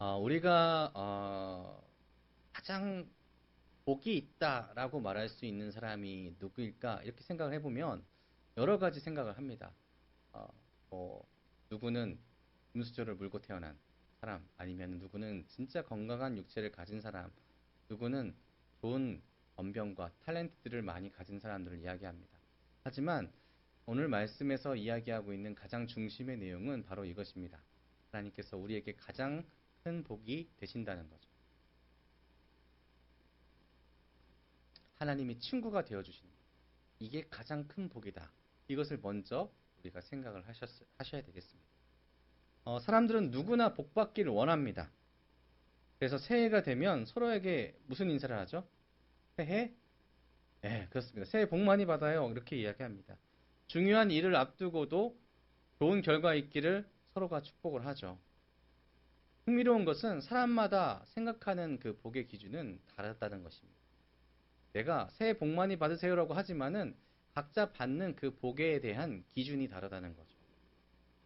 우리가 가장 복이 있다라고 말할 수 있는 사람이 누구일까? 이렇게 생각을 해보면 여러 가지 생각을 합니다. 어, 뭐 누구는 금수저를 물고 태어난 사람, 아니면 누구는 진짜 건강한 육체를 가진 사람, 누구는 좋은 언변과 탤런트들을 많이 가진 사람들을 이야기합니다. 하지만 오늘 말씀에서 이야기하고 있는 가장 중심의 내용은 바로 이것입니다. 하나님께서 우리에게 가장 큰 복이 되신다는 거죠. 하나님이 친구가 되어주시는 것. 이게 가장 큰 복이다. 이것을 먼저 우리가 생각을 하셔야 되겠습니다. 사람들은 누구나 복받기를 원합니다. 그래서 새해가 되면 서로에게 무슨 인사를 하죠? 새해? 네, 그렇습니다. 새해 복 많이 받아요. 이렇게 이야기합니다. 중요한 일을 앞두고도 좋은 결과 있기를 서로가 축복을 하죠. 흥미로운 것은 사람마다 생각하는 그 복의 기준은 다르다는 것입니다. 내가 새해 복 많이 받으세요라고 하지만은 각자 받는 그 복에 대한 기준이 다르다는 거죠.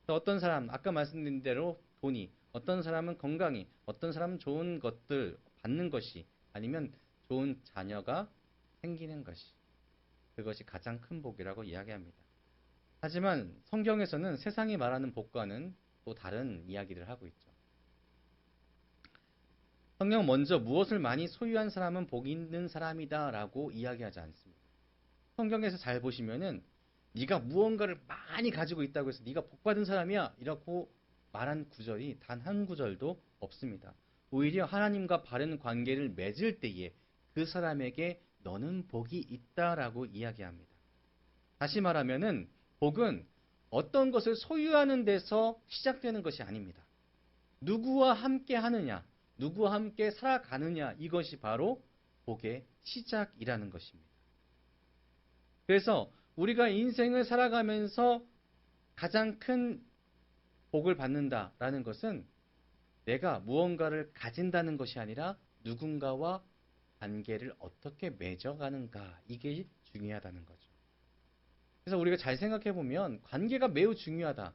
어떤 사람, 아까 말씀드린 대로 돈이, 어떤 사람은 건강이, 어떤 사람은 좋은 것들 받는 것이, 아니면 좋은 자녀가 생기는 것이, 그것이 가장 큰 복이라고 이야기합니다. 하지만 성경에서는 세상이 말하는 복과는 또 다른 이야기를 하고 있죠. 성경 먼저 무엇을 많이 소유한 사람은 복 있는 사람이다 라고 이야기하지 않습니다. 성경에서 잘 보시면은 네가 무언가를 많이 가지고 있다고 해서 네가 복 받은 사람이야 이라고 말한 구절이 단 한 구절도 없습니다. 오히려 하나님과 바른 관계를 맺을 때에 그 사람에게 너는 복이 있다라고 이야기합니다. 다시 말하면은 복은 어떤 것을 소유하는 데서 시작되는 것이 아닙니다. 누구와 함께 하느냐, 누구와 함께 살아가느냐, 이것이 바로 복의 시작이라는 것입니다. 그래서 우리가 인생을 살아가면서 가장 큰 복을 받는다라는 것은 내가 무언가를 가진다는 것이 아니라 누군가와 관계를 어떻게 맺어가는가, 이게 중요하다는 거죠. 그래서 우리가 잘 생각해 보면 관계가 매우 중요하다.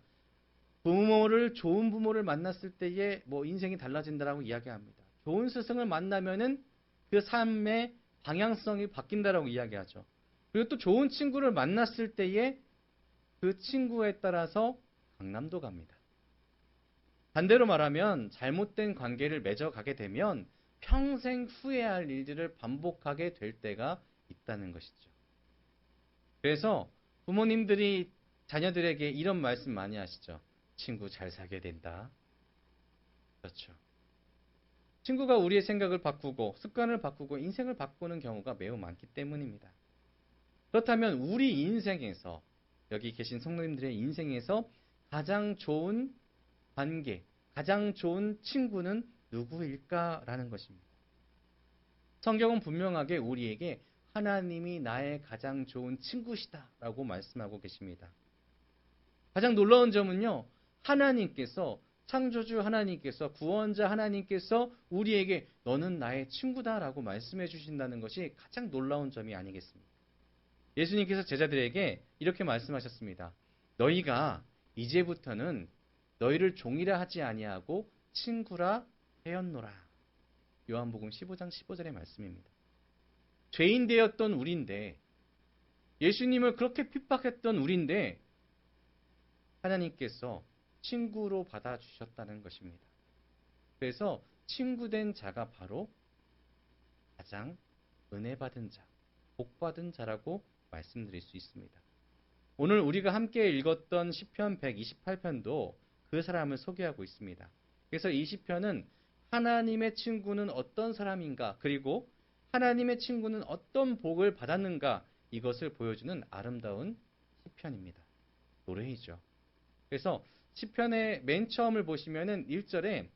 좋은 부모를 만났을 때에 뭐 인생이 달라진다라고 이야기합니다. 좋은 스승을 만나면은 그 삶의 방향성이 바뀐다라고 이야기하죠. 그리고 또 좋은 친구를 만났을 때에 그 친구에 따라서 강남도 갑니다. 반대로 말하면 잘못된 관계를 맺어가게 되면 평생 후회할 일들을 반복하게 될 때가 있다는 것이죠. 그래서 부모님들이 자녀들에게 이런 말씀 많이 하시죠. 친구 잘 사귀어야 된다. 그렇죠. 친구가 우리의 생각을 바꾸고 습관을 바꾸고 인생을 바꾸는 경우가 매우 많기 때문입니다. 그렇다면 우리 인생에서, 여기 계신 성도님들의 인생에서 가장 좋은 관계, 가장 좋은 친구는 누구일까라는 것입니다. 성경은 분명하게 우리에게 하나님이 나의 가장 좋은 친구시다라고 말씀하고 계십니다. 가장 놀라운 점은요, 하나님께서, 창조주 하나님께서, 구원자 하나님께서 우리에게 너는 나의 친구다라고 말씀해 주신다는 것이 가장 놀라운 점이 아니겠습니까? 예수님께서 제자들에게 이렇게 말씀하셨습니다. 너희가 이제부터는 너희를 종이라 하지 아니하고 친구라 하였노라. 요한복음 15장 15절의 말씀입니다. 죄인 되었던 우리인데, 예수님을 그렇게 핍박했던 우리인데 하나님께서 친구로 받아주셨다는 것입니다. 그래서 친구된 자가 바로 가장 은혜 받은 자, 복 받은 자라고 말씀드릴 수 있습니다. 오늘 우리가 함께 읽었던 시편 128편도 그 사람을 소개하고 있습니다. 그래서 이 시편은 하나님의 친구는 어떤 사람인가, 그리고 하나님의 친구는 어떤 복을 받았는가, 이것을 보여주는 아름다운 시편입니다. 노래이죠. 그래서 시편의 맨 처음을 보시면은 1절에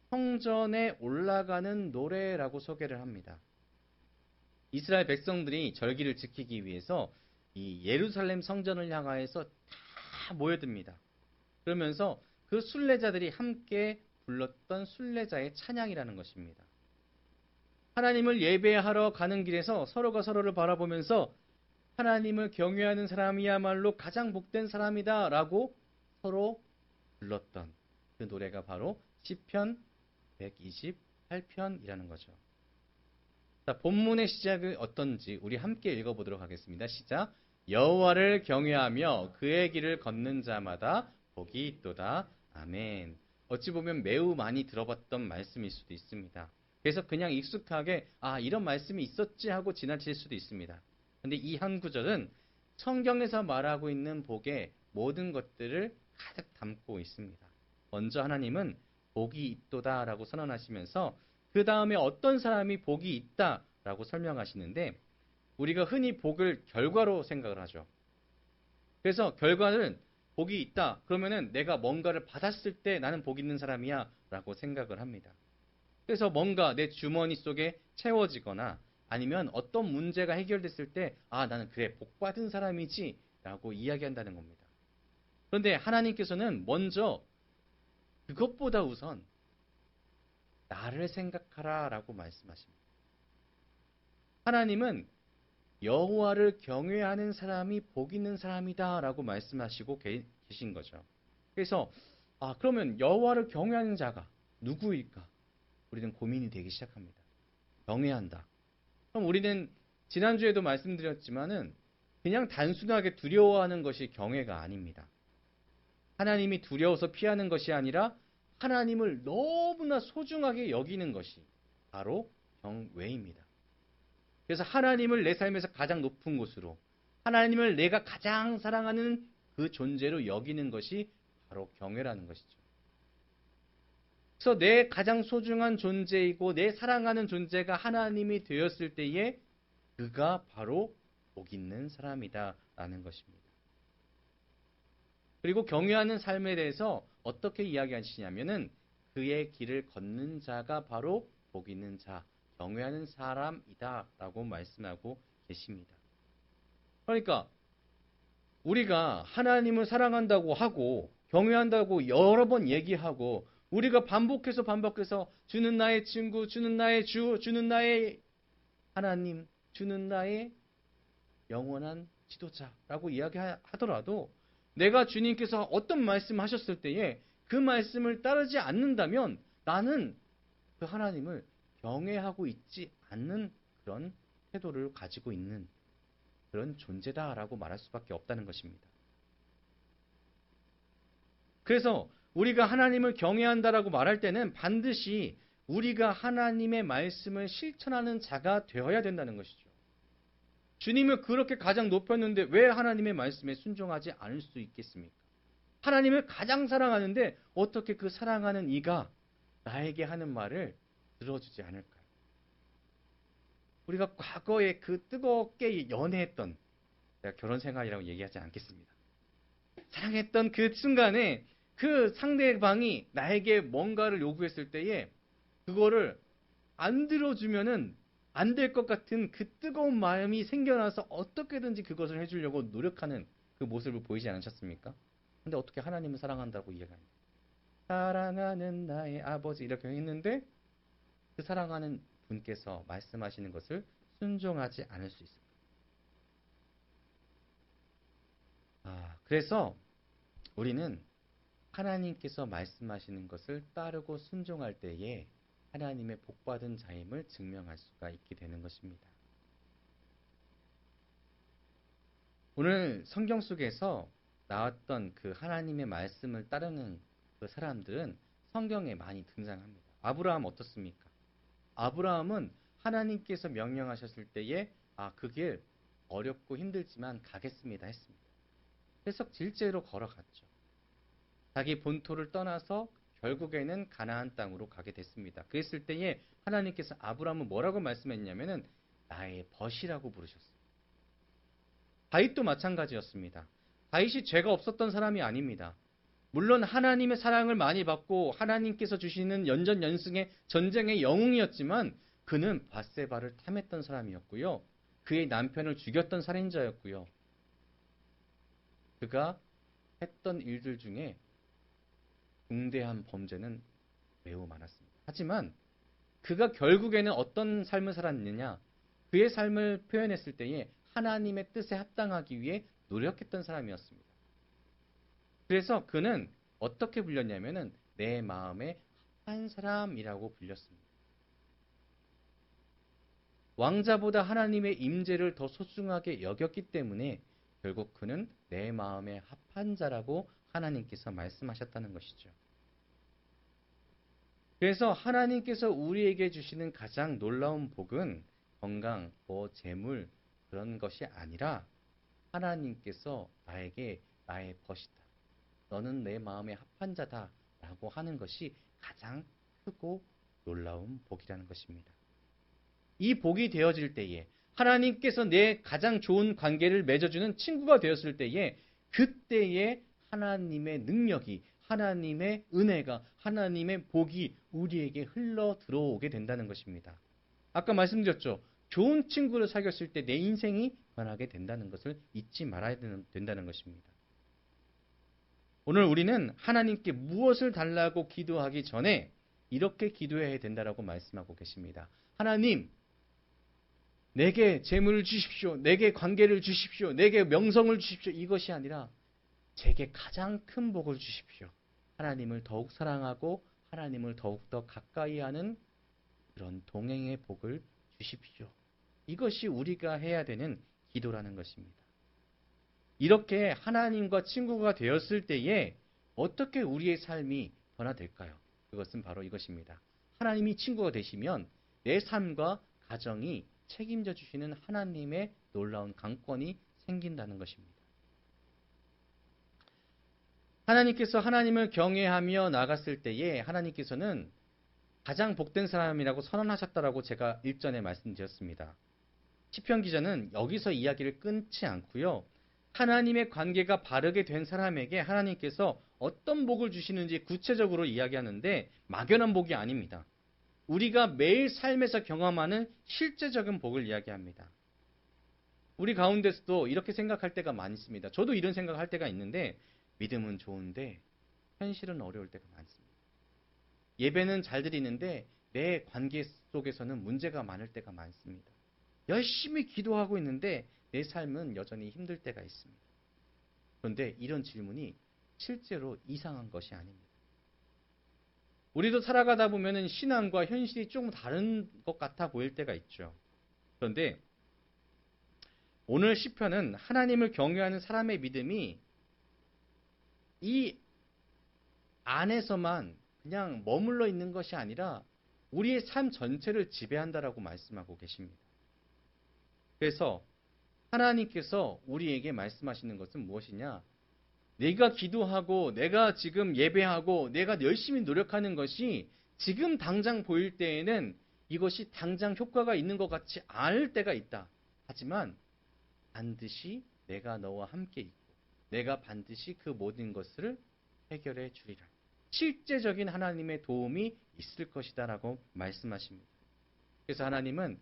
성전에 올라가는 노래라고 소개를 합니다. 이스라엘 백성들이 절기를 지키기 위해서 이 예루살렘 성전을 향하여서 다 모여듭니다. 그러면서 그 순례자들이 함께 불렀던 순례자의 찬양이라는 것입니다. 하나님을 예배하러 가는 길에서 서로가 서로를 바라보면서 하나님을 경외하는 사람이야말로 가장 복된 사람이다 라고 서로 불렀던 그 노래가 바로 시편 128편이라는 거죠. 자, 본문의 시작이 어떤지 우리 함께 읽어보도록 하겠습니다. 시작. 여호와를 경외하며 그의 길을 걷는 자마다 복이 있도다. 아멘. 어찌 보면 매우 많이 들어봤던 말씀일 수도 있습니다. 그래서 그냥 익숙하게 이런 말씀이 있었지 하고 지나칠 수도 있습니다. 근데 이 한 구절은 성경에서 말하고 있는 복의 모든 것들을 가득 담고 있습니다. 먼저 하나님은 복이 있도다 라고 선언하시면서 그 다음에 어떤 사람이 복이 있다 라고 설명하시는데 우리가 흔히 복을 결과로 생각을 하죠. 그래서 결과는 복이 있다. 그러면은 내가 뭔가를 받았을 때 나는 복 있는 사람이야 라고 생각을 합니다. 그래서 뭔가 내 주머니 속에 채워지거나 아니면 어떤 문제가 해결됐을 때 나는 그래 복 받은 사람이지 라고 이야기한다는 겁니다. 그런데 하나님께서는 먼저 그것보다 우선 나를 생각하라 라고 말씀하십니다. 하나님은 여호와를 경외하는 사람이 복 있는 사람이다 라고 말씀하시고 계신 거죠. 그래서 그러면 여호와를 경외하는 자가 누구일까? 우리는 고민이 되기 시작합니다. 경외한다. 그럼 우리는 지난주에도 말씀드렸지만은 그냥 단순하게 두려워하는 것이 경외가 아닙니다. 하나님이 두려워서 피하는 것이 아니라 하나님을 너무나 소중하게 여기는 것이 바로 경외입니다. 그래서 하나님을 내 삶에서 가장 높은 곳으로 하나님을 내가 가장 사랑하는 그 존재로 여기는 것이 바로 경외라는 것이죠. 그래서 내 가장 소중한 존재이고 내 사랑하는 존재가 하나님이 되었을 때에 그가 바로 복 있는 사람이다 라는 것입니다. 그리고 경외하는 삶에 대해서 어떻게 이야기하시냐면은 그의 길을 걷는 자가 바로 복 있는 자, 경외하는 사람이다 라고 말씀하고 계십니다. 그러니까 우리가 하나님을 사랑한다고 하고 경외한다고 여러 번 얘기하고 우리가 반복해서 주는 나의 친구, 주는 나의 주, 주는 나의 하나님, 주는 나의 영원한 지도자라고 이야기하더라도 내가 주님께서 어떤 말씀하셨을 때에 그 말씀을 따르지 않는다면 나는 그 하나님을 경외하고 있지 않는 그런 태도를 가지고 있는 그런 존재다라고 말할 수밖에 없다는 것입니다. 그래서 우리가 하나님을 경외한다라고 말할 때는 반드시 우리가 하나님의 말씀을 실천하는 자가 되어야 된다는 것이죠. 주님을 그렇게 가장 높였는데 왜 하나님의 말씀에 순종하지 않을 수 있겠습니까? 하나님을 가장 사랑하는데 어떻게 그 사랑하는 이가 나에게 하는 말을 들어주지 않을까요? 우리가 과거에 그 뜨겁게 연애했던, 제가 결혼 생활이라고 얘기하지 않겠습니다. 사랑했던 그 순간에 그 상대방이 나에게 뭔가를 요구했을 때에 그거를 안 들어주면은 안 될 것 같은 그 뜨거운 마음이 생겨나서 어떻게든지 그것을 해주려고 노력하는 그 모습을 보이지 않으셨습니까? 근데 어떻게 하나님을 사랑한다고 이야기합니까? 사랑하는 나의 아버지 이렇게 했는데 그 사랑하는 분께서 말씀하시는 것을 순종하지 않을 수 있습니다. 그래서 우리는 하나님께서 말씀하시는 것을 따르고 순종할 때에 하나님의 복받은 자임을 증명할 수가 있게 되는 것입니다. 오늘 성경 속에서 나왔던 그 하나님의 말씀을 따르는 그 사람들은 성경에 많이 등장합니다. 아브라함 어떻습니까? 아브라함은 하나님께서 명령하셨을 때에 그 길 어렵고 힘들지만 가겠습니다 했습니다. 그래서 질제로 걸어갔죠. 자기 본토를 떠나서 결국에는 가나안 땅으로 가게 됐습니다. 그랬을 때에 하나님께서 아브라함은 뭐라고 말씀했냐면은 나의 벗이라고 부르셨어요. 다윗도 마찬가지였습니다. 다윗이 죄가 없었던 사람이 아닙니다. 물론 하나님의 사랑을 많이 받고 하나님께서 주시는 연전연승의 전쟁의 영웅이었지만 그는 밧세바를 탐했던 사람이었고요. 그의 남편을 죽였던 살인자였고요. 그가 했던 일들 중에 중대한 범죄는 매우 많았습니다. 하지만 그가 결국에는 어떤 삶을 살았느냐? 그의 삶을 표현했을 때에 하나님의 뜻에 합당하기 위해 노력했던 사람이었습니다. 그래서 그는 어떻게 불렸냐면은 내 마음에 한 사람이라고 불렸습니다. 왕자보다 하나님의 임재를 더 소중하게 여겼기 때문에 결국 그는 내 마음에 합한 자라고 하나님께서 말씀하셨다는 것이죠. 그래서 하나님께서 우리에게 주시는 가장 놀라운 복은 건강, 재물 그런 것이 아니라 하나님께서 나에게 나의 벗이다. 너는 내 마음에 합한 자다 라고 하는 것이 가장 크고 놀라운 복이라는 것입니다. 이 복이 되어질 때에 하나님께서 내 가장 좋은 관계를 맺어주는 친구가 되었을 때에 그때에 하나님의 능력이 하나님의 은혜가 하나님의 복이 우리에게 흘러 들어오게 된다는 것입니다. 아까 말씀드렸죠. 좋은 친구를 사귀었을 때 내 인생이 변하게 된다는 것을 잊지 말아야 된다는 것입니다. 오늘 우리는 하나님께 무엇을 달라고 기도하기 전에 이렇게 기도해야 된다라고 말씀하고 계십니다. 하나님, 내게 재물을 주십시오. 내게 관계를 주십시오. 내게 명성을 주십시오. 이것이 아니라 제게 가장 큰 복을 주십시오. 하나님을 더욱 사랑하고 하나님을 더욱더 가까이 하는 그런 동행의 복을 주십시오. 이것이 우리가 해야 되는 기도라는 것입니다. 이렇게 하나님과 친구가 되었을 때에 어떻게 우리의 삶이 변화될까요? 그것은 바로 이것입니다. 하나님이 친구가 되시면 내 삶과 가정이 책임져 주시는 하나님의 놀라운 강권이 생긴다는 것입니다. 하나님께서 하나님을 경외하며 나갔을 때에 하나님께서는 가장 복된 사람이라고 선언하셨다라고 제가 일전에 말씀드렸습니다. 시편 기자는 여기서 이야기를 끊지 않고요. 하나님의 관계가 바르게 된 사람에게 하나님께서 어떤 복을 주시는지 구체적으로 이야기하는데 막연한 복이 아닙니다. 우리가 매일 삶에서 경험하는 실제적인 복을 이야기합니다. 우리 가운데서도 이렇게 생각할 때가 많이 있습니다. 저도 이런 생각할 때가 있는데 믿음은 좋은데 현실은 어려울 때가 많습니다. 예배는 잘 드리는데 내 관계 속에서는 문제가 많을 때가 많습니다. 열심히 기도하고 있는데 내 삶은 여전히 힘들 때가 있습니다. 그런데 이런 질문이 실제로 이상한 것이 아닙니다. 우리도 살아가다 보면 신앙과 현실이 조금 다른 것 같아 보일 때가 있죠. 그런데 오늘 시편은 하나님을 경외하는 사람의 믿음이 이 안에서만 그냥 머물러 있는 것이 아니라 우리의 삶 전체를 지배한다라고 말씀하고 계십니다. 그래서 하나님께서 우리에게 말씀하시는 것은 무엇이냐? 내가 기도하고 내가 지금 예배하고 내가 열심히 노력하는 것이 지금 당장 보일 때에는 이것이 당장 효과가 있는 것 같지 않을 때가 있다. 하지만 반드시 내가 너와 함께 있고 내가 반드시 그 모든 것을 해결해 주리라. 실제적인 하나님의 도움이 있을 것이다 라고 말씀하십니다. 그래서 하나님은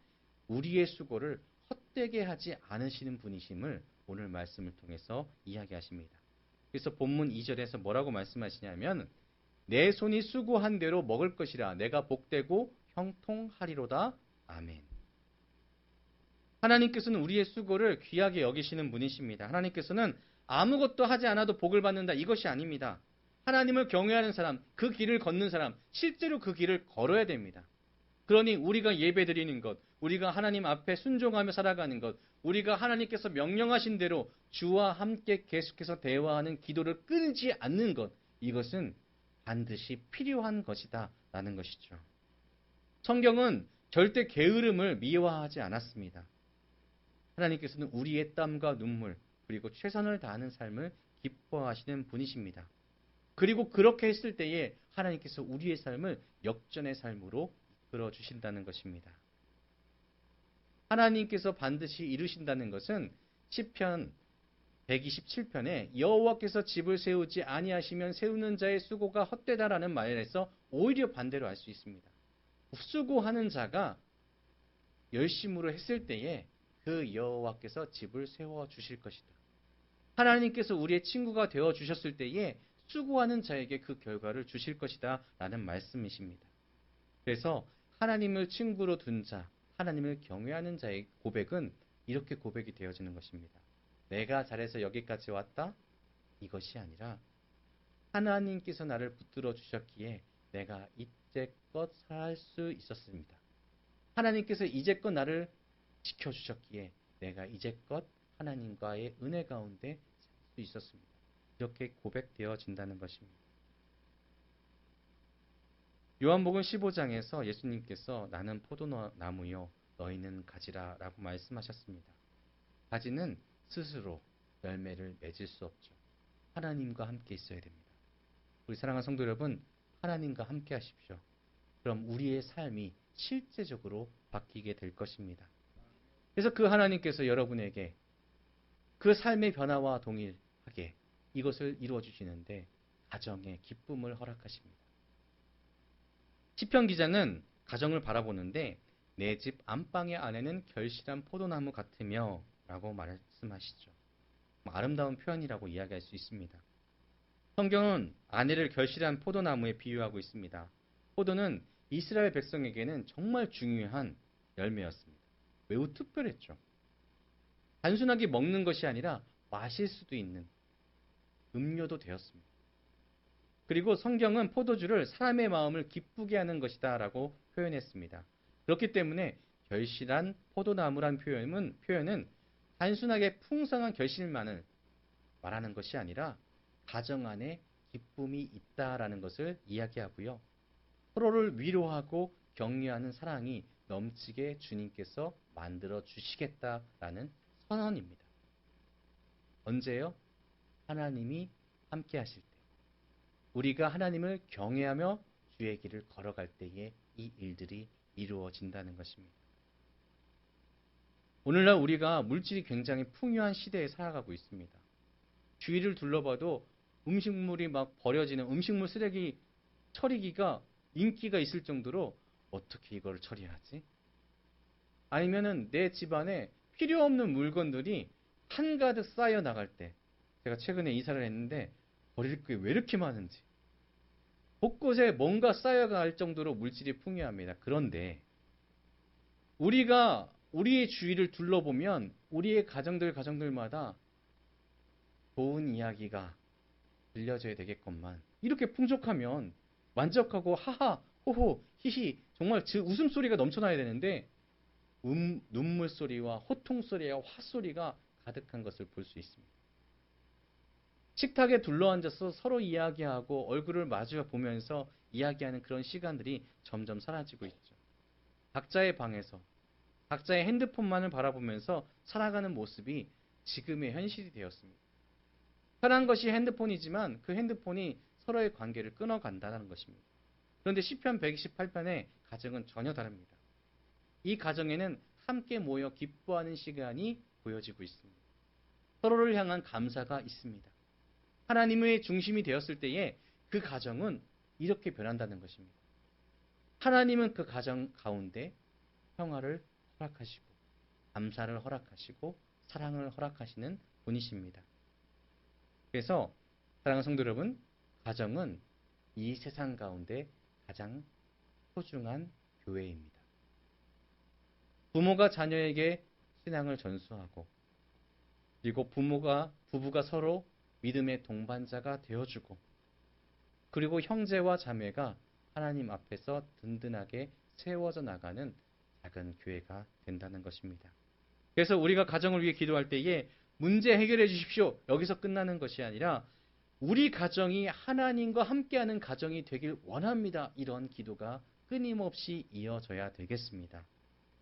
우리의 수고를 헛되게 하지 않으시는 분이심을 오늘 말씀을 통해서 이야기하십니다. 그래서 본문 2절에서 뭐라고 말씀하시냐면 내 손이 수고한 대로 먹을 것이라 내가 복되고 형통하리로다. 아멘. 하나님께서는 우리의 수고를 귀하게 여기시는 분이십니다. 하나님께서는 아무것도 하지 않아도 복을 받는다. 이것이 아닙니다. 하나님을 경외하는 사람, 그 길을 걷는 사람, 실제로 그 길을 걸어야 됩니다. 그러니 우리가 예배드리는 것, 우리가 하나님 앞에 순종하며 살아가는 것, 우리가 하나님께서 명령하신 대로 주와 함께 계속해서 대화하는 기도를 끊지 않는 것, 이것은 반드시 필요한 것이다 라는 것이죠. 성경은 절대 게으름을 미화하지 않았습니다. 하나님께서는 우리의 땀과 눈물 그리고 최선을 다하는 삶을 기뻐하시는 분이십니다. 그리고 그렇게 했을 때에 하나님께서 우리의 삶을 역전의 삶으로 이끌어 주신다는 것입니다. 하나님께서 반드시 이루신다는 것은 시편 127편에 여호와께서 집을 세우지 아니하시면 세우는 자의 수고가 헛되다라는 말에서 오히려 반대로 알 수 있습니다. 수고하는 자가 열심으로 했을 때에 그 여호와께서 집을 세워 주실 것이다. 하나님께서 우리의 친구가 되어 주셨을 때에 수고하는 자에게 그 결과를 주실 것이다 라는 말씀이십니다. 그래서 하나님을 친구로 둔 자, 하나님을 경외하는 자의 고백은 이렇게 고백이 되어지는 것입니다. 내가 잘해서 여기까지 왔다? 이것이 아니라 하나님께서 나를 붙들어 주셨기에 내가 이제껏 살 수 있었습니다. 하나님께서 이제껏 나를 지켜주셨기에 내가 이제껏 하나님과의 은혜 가운데 살 수 있었습니다. 이렇게 고백되어진다는 것입니다. 요한복음 15장에서 예수님께서 나는 포도나무요 너희는 가지라 라고 말씀하셨습니다. 가지는 스스로 열매를 맺을 수 없죠. 하나님과 함께 있어야 됩니다. 우리 사랑하는 성도 여러분, 하나님과 함께 하십시오. 그럼 우리의 삶이 실제적으로 바뀌게 될 것입니다. 그래서 그 하나님께서 여러분에게 그 삶의 변화와 동일하게 이것을 이루어 주시는데 가정의 기쁨을 허락하십니다. 시편 기자는 가정을 바라보는데 내 집 안방의 아내는 결실한 포도나무 같으며 라고 말씀하시죠. 아름다운 표현이라고 이야기할 수 있습니다. 성경은 아내를 결실한 포도나무에 비유하고 있습니다. 포도는 이스라엘 백성에게는 정말 중요한 열매였습니다. 매우 특별했죠. 단순하게 먹는 것이 아니라 마실 수도 있는 음료도 되었습니다. 그리고 성경은 포도주를 사람의 마음을 기쁘게 하는 것이다 라고 표현했습니다. 그렇기 때문에 결실한 포도나무란 표현은 단순하게 풍성한 결실만을 말하는 것이 아니라 가정 안에 기쁨이 있다라는 것을 이야기하고요. 서로를 위로하고 격려하는 사랑이 넘치게 주님께서 만들어 주시겠다라는 선언입니다. 언제요? 하나님이 함께 하실 때. 우리가 하나님을 경외하며 주의 길을 걸어갈 때에 이 일들이 이루어진다는 것입니다. 오늘날 우리가 물질이 굉장히 풍요한 시대에 살아가고 있습니다. 주위를 둘러봐도 음식물이 막 버려지는 음식물 쓰레기 처리기가 인기가 있을 정도로 어떻게 이걸 처리하지? 아니면은 내 집안에 필요 없는 물건들이 한가득 쌓여 나갈 때 제가 최근에 이사를 했는데 버릴 게 왜 이렇게 많은지 곳곳에 뭔가 쌓여갈 정도로 물질이 풍요합니다. 그런데 우리가 우리의 주위를 둘러보면 우리의 가정들마다 좋은 이야기가 들려줘야 되겠건만 이렇게 풍족하면 만족하고 하하 호호 히히 정말 웃음소리가 넘쳐나야 되는데 눈물소리와 호통소리와 화소리가 가득한 것을 볼 수 있습니다. 식탁에 둘러앉아서 서로 이야기하고 얼굴을 마주 보면서 이야기하는 그런 시간들이 점점 사라지고 있죠. 각자의 방에서 각자의 핸드폰만을 바라보면서 살아가는 모습이 지금의 현실이 되었습니다. 편한 것이 핸드폰이지만 그 핸드폰이 서로의 관계를 끊어간다는 것입니다. 그런데 시편 128편의 가정은 전혀 다릅니다. 이 가정에는 함께 모여 기뻐하는 시간이 보여지고 있습니다. 서로를 향한 감사가 있습니다. 하나님의 중심이 되었을 때에 그 가정은 이렇게 변한다는 것입니다. 하나님은 그 가정 가운데 평화를 허락하시고 감사를 허락하시고 사랑을 허락하시는 분이십니다. 그래서 사랑하는 성도 여러분, 가정은 이 세상 가운데 가장 소중한 교회입니다. 부모가 자녀에게 신앙을 전수하고 그리고 부부가 서로 믿음의 동반자가 되어주고 그리고 형제와 자매가 하나님 앞에서 든든하게 세워져 나가는 작은 교회가 된다는 것입니다. 그래서 우리가 가정을 위해 기도할 때에 문제 해결해 주십시오. 여기서 끝나는 것이 아니라 우리 가정이 하나님과 함께하는 가정이 되길 원합니다. 이런 기도가 끊임없이 이어져야 되겠습니다.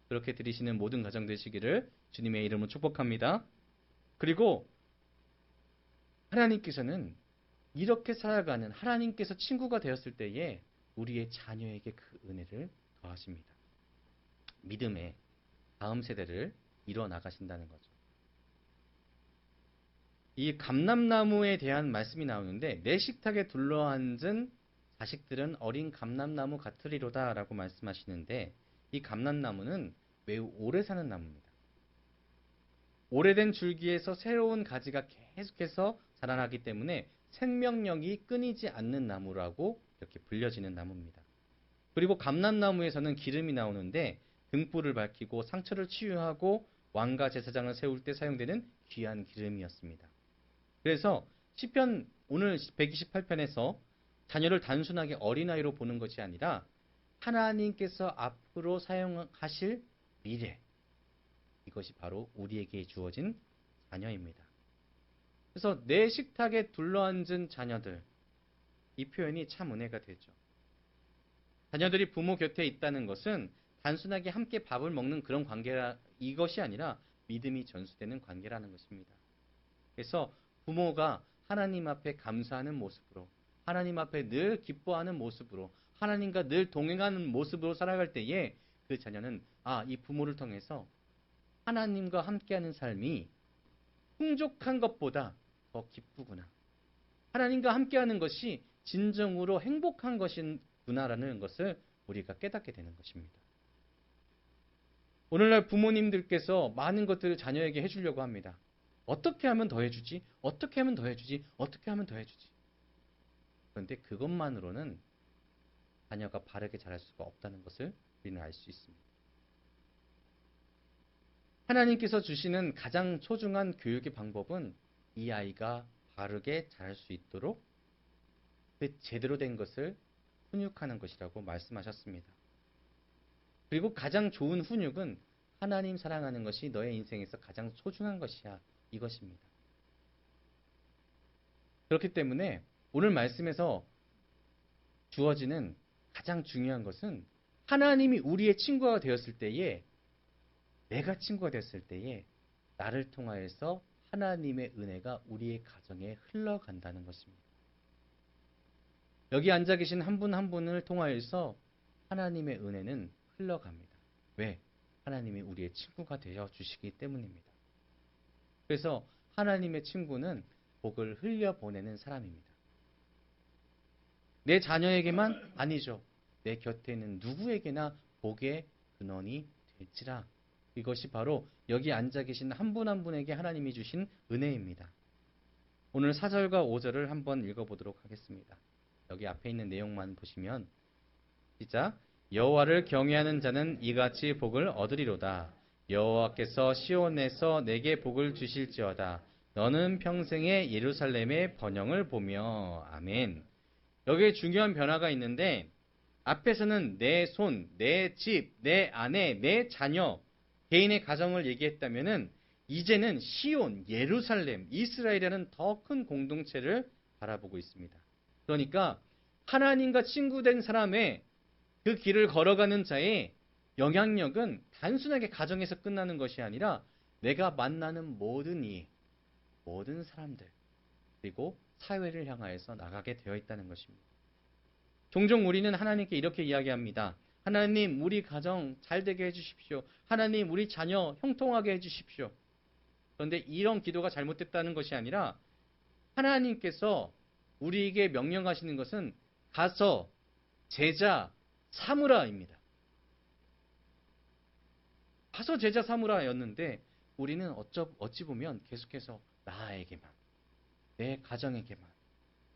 그렇게 드리시는 모든 가정 되시기를 주님의 이름으로 축복합니다. 그리고 하나님께서는 이렇게 살아가는 하나님께서 친구가 되었을 때에 우리의 자녀에게 그 은혜를 더하십니다. 믿음의 다음 세대를 이뤄 나가신다는 거죠. 이 감람나무에 대한 말씀이 나오는데 내 식탁에 둘러앉은 자식들은 어린 감람나무 같으리로다 라고 말씀하시는데 이 감람나무는 매우 오래 사는 나무입니다. 오래된 줄기에서 새로운 가지가 계속해서 자라나기 때문에 생명력이 끊이지 않는 나무라고 이렇게 불려지는 나무입니다. 그리고 감람나무에서는 기름이 나오는데 등불을 밝히고 상처를 치유하고 왕과 제사장을 세울 때 사용되는 귀한 기름이었습니다. 그래서 시편 오늘 128편에서 자녀를 단순하게 어린아이로 보는 것이 아니라 하나님께서 앞으로 사용하실 미래, 이것이 바로 우리에게 주어진 자녀입니다. 그래서 내 식탁에 둘러앉은 자녀들, 이 표현이 참 은혜가 되죠. 자녀들이 부모 곁에 있다는 것은 단순하게 함께 밥을 먹는 그런 관계라, 이것이 아니라 믿음이 전수되는 관계라는 것입니다. 그래서 부모가 하나님 앞에 감사하는 모습으로, 하나님 앞에 늘 기뻐하는 모습으로, 하나님과 늘 동행하는 모습으로 살아갈 때에 그 자녀는 이 부모를 통해서 하나님과 함께하는 삶이 풍족한 것보다 더 기쁘구나. 하나님과 함께하는 것이 진정으로 행복한 것이구나라는 것을 우리가 깨닫게 되는 것입니다. 오늘날 부모님들께서 많은 것들을 자녀에게 해주려고 합니다. 어떻게 하면 더 해주지? 어떻게 하면 더 해주지? 어떻게 하면 더 해주지? 그런데 그것만으로는 자녀가 바르게 자랄 수가 없다는 것을 우리는 알 수 있습니다. 하나님께서 주시는 가장 소중한 교육의 방법은 이 아이가 바르게 자랄 수 있도록 그 제대로 된 것을 훈육하는 것이라고 말씀하셨습니다. 그리고 가장 좋은 훈육은 하나님 사랑하는 것이 너의 인생에서 가장 소중한 것이야. 이것입니다. 그렇기 때문에 오늘 말씀에서 주어지는 가장 중요한 것은 하나님이 우리의 친구가 되었을 때에, 내가 친구가 되었을 때에 나를 통하여서 하나님의 은혜가 우리의 가정에 흘러간다는 것입니다. 여기 앉아 계신 한 분 한 분을 통하여서 하나님의 은혜는 흘러갑니다. 왜? 하나님이 우리의 친구가 되어 주시기 때문입니다. 그래서 하나님의 친구는 복을 흘려보내는 사람입니다. 내 자녀에게만 아니죠. 내 곁에 있는 누구에게나 복의 근원이 될지라. 이것이 바로 여기 앉아 계신 한 분 한 분에게 하나님이 주신 은혜입니다. 오늘 4절과 5절을 한번 읽어보도록 하겠습니다. 여기 앞에 있는 내용만 보시면 시작. 여호와를 경외하는 자는 이같이 복을 얻으리로다. 여호와께서 시온에서 내게 복을 주실지어다. 너는 평생에 예루살렘의 번영을 보며. 아멘. 여기에 중요한 변화가 있는데 앞에서는 내 손, 내 집, 내 아내, 내 자녀, 개인의 가정을 얘기했다면은 이제는 시온, 예루살렘, 이스라엘이라는 더 큰 공동체를 바라보고 있습니다. 그러니까 하나님과 친구된 사람의 그 길을 걸어가는 자의 영향력은 단순하게 가정에서 끝나는 것이 아니라 내가 만나는 모든 이, 모든 사람들, 그리고 사회를 향하여서 나가게 되어 있다는 것입니다. 종종 우리는 하나님께 이렇게 이야기합니다. 하나님, 우리 가정 잘 되게 해주십시오. 하나님, 우리 자녀 형통하게 해주십시오. 그런데 이런 기도가 잘못됐다는 것이 아니라 하나님께서 우리에게 명령하시는 것은 가서 제자 삼으라입니다. 가서 제자 삼으라였는데 우리는 어찌 보면 계속해서 나에게만, 내 가정에게만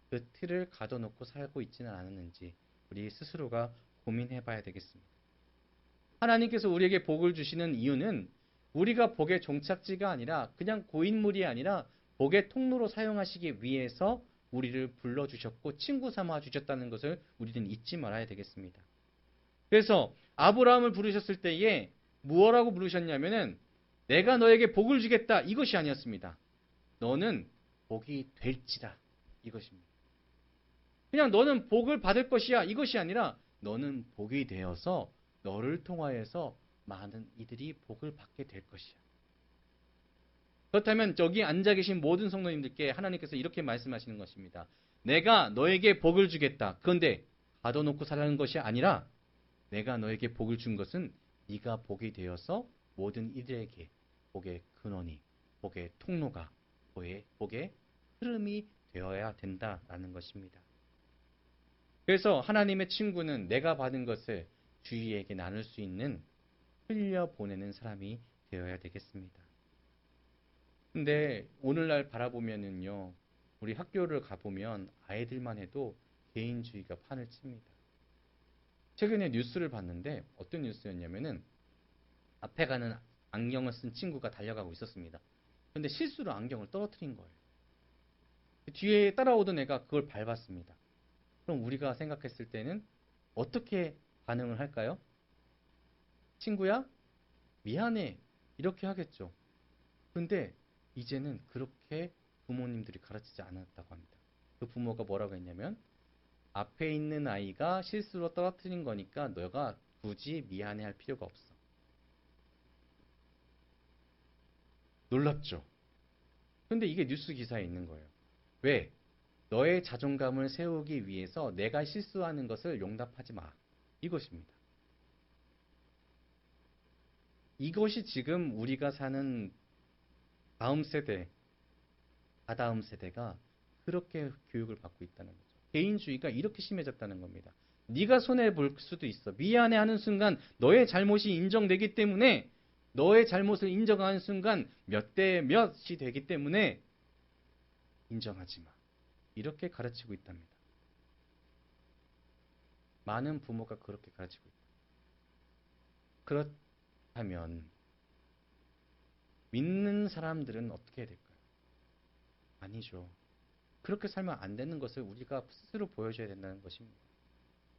그 틀을 가둬놓고 살고 있지는 않았는지 우리 스스로가 고민해 봐야 되겠습니다. 하나님께서 우리에게 복을 주시는 이유는 우리가 복의 종착지가 아니라 그냥 고인물이 아니라 복의 통로로 사용하시기 위해서 우리를 불러주셨고 친구 삼아 주셨다는 것을 우리는 잊지 말아야 되겠습니다. 그래서 아브라함을 부르셨을 때에 무엇라고 부르셨냐면은 내가 너에게 복을 주겠다 이것이 아니었습니다. 너는 복이 될지라 이것입니다. 그냥 너는 복을 받을 것이야 이것이 아니라 너는 복이 되어서 너를 통하여서 많은 이들이 복을 받게 될 것이야. 그렇다면 저기 앉아 계신 모든 성도님들께 하나님께서 이렇게 말씀하시는 것입니다. 내가 너에게 복을 주겠다. 그런데 가둬놓고 살라는 것이 아니라 내가 너에게 복을 준 것은 네가 복이 되어서 모든 이들에게 복의 근원이, 복의 통로가, 복의 흐름이 되어야 된다라는 것입니다. 그래서 하나님의 친구는 내가 받은 것을 주위에게 나눌 수 있는 흘려보내는 사람이 되어야 되겠습니다. 근데 오늘날 바라보면은요, 우리 학교를 가보면 아이들만 해도 개인주의가 판을 칩니다. 최근에 뉴스를 봤는데 어떤 뉴스였냐면은 앞에 가는 안경을 쓴 친구가 달려가고 있었습니다. 근데 실수로 안경을 떨어뜨린 거예요. 뒤에 따라오던 애가 그걸 밟았습니다. 그럼 우리가 생각했을 때는 어떻게 반응을 할까요? 친구야, 미안해. 이렇게 하겠죠. 근데 이제는 그렇게 부모님들이 가르치지 않았다고 합니다. 그 부모가 뭐라고 했냐면 앞에 있는 아이가 실수로 떨어뜨린 거니까 너가 굳이 미안해 할 필요가 없어. 놀랍죠? 근데 이게 뉴스 기사에 있는 거예요. 왜? 너의 자존감을 세우기 위해서 내가 실수하는 것을 용납하지 마. 이것입니다. 이것이 지금 우리가 사는 다음 세대, 다다음 세대가 그렇게 교육을 받고 있다는 거죠. 개인주의가 이렇게 심해졌다는 겁니다. 네가 손해볼 수도 있어. 미안해하는 순간 너의 잘못이 인정되기 때문에 너의 잘못을 인정하는 순간 몇 대 몇이 되기 때문에 인정하지 마. 이렇게 가르치고 있답니다. 많은 부모가 그렇게 가르치고 있다. 그렇다면 믿는 사람들은 어떻게 해야 될까요? 아니죠. 그렇게 살면 안 되는 것을 우리가 스스로 보여줘야 된다는 것입니다.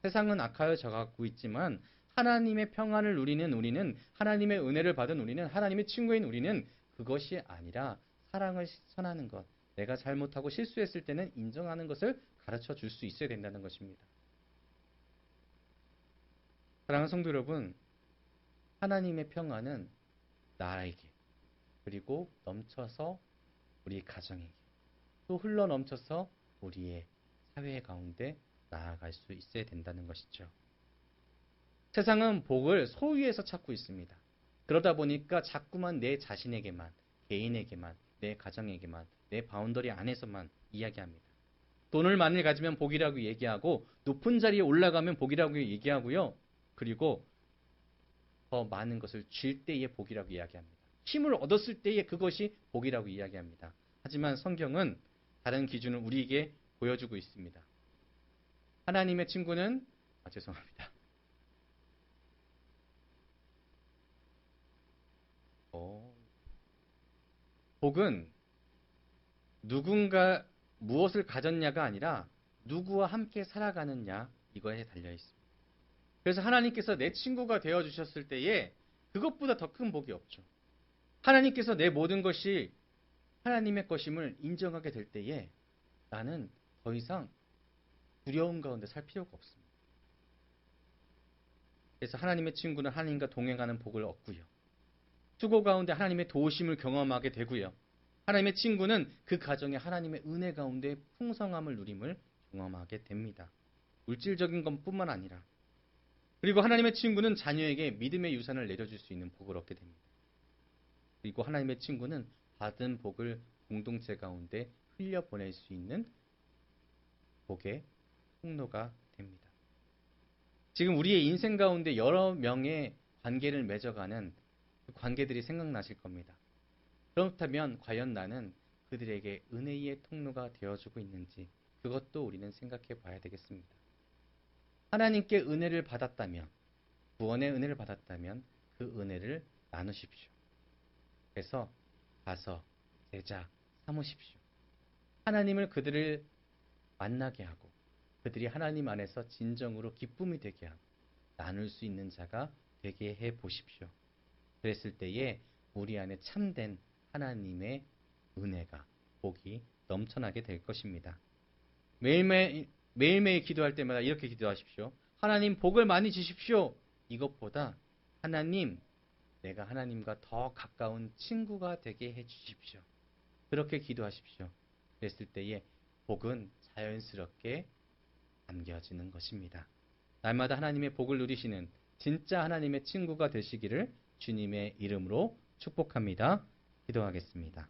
세상은 악하여 져가고 있지만 하나님의 평안을 누리는 우리는, 하나님의 은혜를 받은 우리는, 하나님의 친구인 우리는 그것이 아니라 사랑을 실천하는 것, 내가 잘못하고 실수했을 때는 인정하는 것을 가르쳐 줄 수 있어야 된다는 것입니다. 사랑하는 성도 여러분, 하나님의 평안은 나에게, 그리고 넘쳐서 우리 가정에게, 또 흘러 넘쳐서 우리의 사회 가운데 나아갈 수 있어야 된다는 것이죠. 세상은 복을 소유에서 찾고 있습니다. 그러다 보니까 자꾸만 내 자신에게만, 개인에게만, 내 가정에게만, 내 바운더리 안에서만 이야기합니다. 돈을 많이 가지면 복이라고 얘기하고 높은 자리에 올라가면 복이라고 얘기하고요. 그리고 더 많은 것을 줄 때의 복이라고 이야기합니다. 힘을 얻었을 때의 그것이 복이라고 이야기합니다. 하지만 성경은 다른 기준을 우리에게 보여주고 있습니다. 하나님의 친구는 죄송합니다. 복은 누군가 무엇을 가졌냐가 아니라 누구와 함께 살아가느냐 이거에 달려 있습니다. 그래서 하나님께서 내 친구가 되어 주셨을 때에 그것보다 더 큰 복이 없죠. 하나님께서 내 모든 것이 하나님의 것임을 인정하게 될 때에 나는 더 이상 두려움 가운데 살 필요가 없습니다. 그래서 하나님의 친구는 하나님과 동행하는 복을 얻고요. 수고 가운데 하나님의 도우심을 경험하게 되고요. 하나님의 친구는 그 가정에 하나님의 은혜 가운데 풍성함을 누림을 경험하게 됩니다. 물질적인 것뿐만 아니라. 그리고 하나님의 친구는 자녀에게 믿음의 유산을 내려줄 수 있는 복을 얻게 됩니다. 그리고 하나님의 친구는 받은 복을 공동체 가운데 흘려보낼 수 있는 복의 통로가 됩니다. 지금 우리의 인생 가운데 여러 명의 관계를 맺어가는 그 관계들이 생각나실 겁니다. 그렇다면 과연 나는 그들에게 은혜의 통로가 되어주고 있는지 그것도 우리는 생각해 봐야 되겠습니다. 하나님께 은혜를 받았다면, 구원의 은혜를 받았다면 그 은혜를 나누십시오. 그래서 가서 제자 삼으십시오. 하나님을 그들을 만나게 하고 그들이 하나님 안에서 진정으로 기쁨이 되게 하고 나눌 수 있는 자가 되게 해 보십시오. 그랬을 때에 우리 안에 참된 하나님의 은혜가, 복이 넘쳐나게 될 것입니다. 매일매일 기도할 때마다 이렇게 기도하십시오. 하나님 복을 많이 주십시오. 이것보다 하나님, 내가 하나님과 더 가까운 친구가 되게 해 주십시오. 그렇게 기도하십시오. 그랬을 때에 복은 자연스럽게 남겨지는 것입니다. 날마다 하나님의 복을 누리시는 진짜 하나님의 친구가 되시기를 주님의 이름으로 축복합니다. 기도하겠습니다.